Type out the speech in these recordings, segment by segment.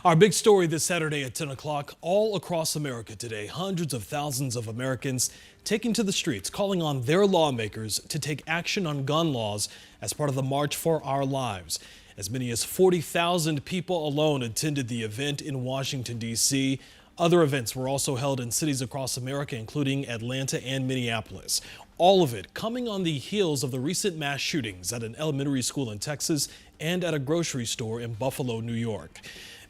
Our big story this Saturday at 10 o'clock, all across America today, hundreds of thousands of Americans taking to the streets, calling on their lawmakers to take action on gun laws as part of the March for Our Lives. As many as 40,000 people alone attended the event in Washington, D.C. Other events were also held in cities across America, including Atlanta and Minneapolis. All of it coming on the heels of the recent mass shootings at an elementary school in Texas and at a grocery store in Buffalo, New York.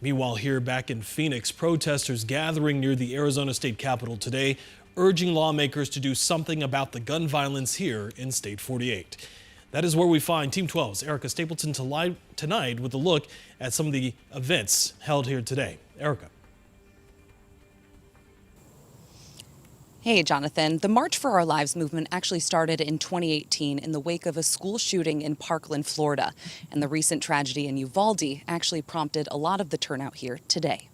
Meanwhile, here back in Phoenix, protesters gathering near the Arizona State Capitol today, urging lawmakers to do something about the gun violence here in State 48. That is where we find Team 12's Erica Stapleton tonight with a look at some of the events held here today. Erica. Hey, Jonathan. The March for Our Lives movement actually started in 2018 in the wake of a school shooting in Parkland, Florida. And the recent tragedy in Uvalde actually prompted a lot of the turnout here today.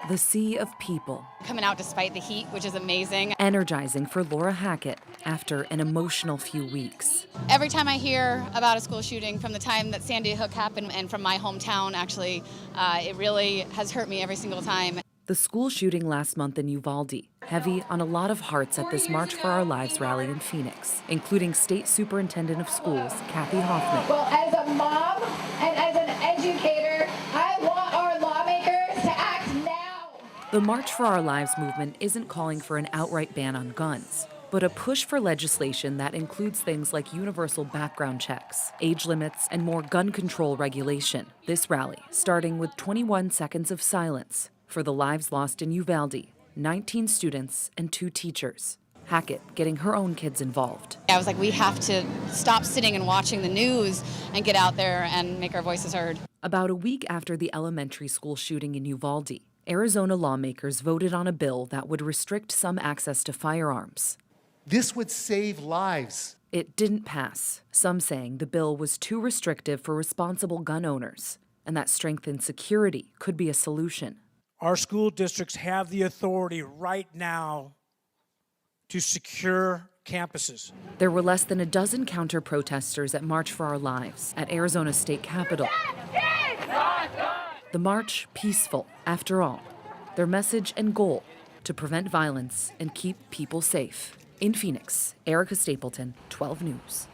The sea of people. Coming out despite the heat, which is amazing. Energizing for Laura Hackett after an emotional few weeks. Every time I hear about a school shooting from the time that Sandy Hook happened and from my hometown, actually, it really has hurt me every single time. The school shooting last month in Uvalde, heavy on a lot of hearts at this March for Our Lives rally in Phoenix, including State Superintendent of Schools, Kathy Hoffman. Well, as a mom and as an educator, I want our lawmakers to act now. The March for Our Lives movement isn't calling for an outright ban on guns, but a push for legislation that includes things like universal background checks, age limits, and more gun control regulation. This rally, starting with 21 seconds of silence for the lives lost in Uvalde, 19 students and 2 teachers. Hackett getting her own kids involved. I was like, we have to stop sitting and watching the news and get out there and make our voices heard. About a week after the elementary school shooting in Uvalde, Arizona lawmakers voted on a bill that would restrict some access to firearms. This would save lives. It didn't pass, some saying the bill was too restrictive for responsible gun owners, and that strengthened security could be a solution. Our school districts have the authority right now to secure campuses. There were less than a dozen counter-protesters at March for Our Lives at Arizona State Capitol. The march peaceful, after all. Their message and goal, to prevent violence and keep people safe. In Phoenix, Erica Stapleton, 12 News.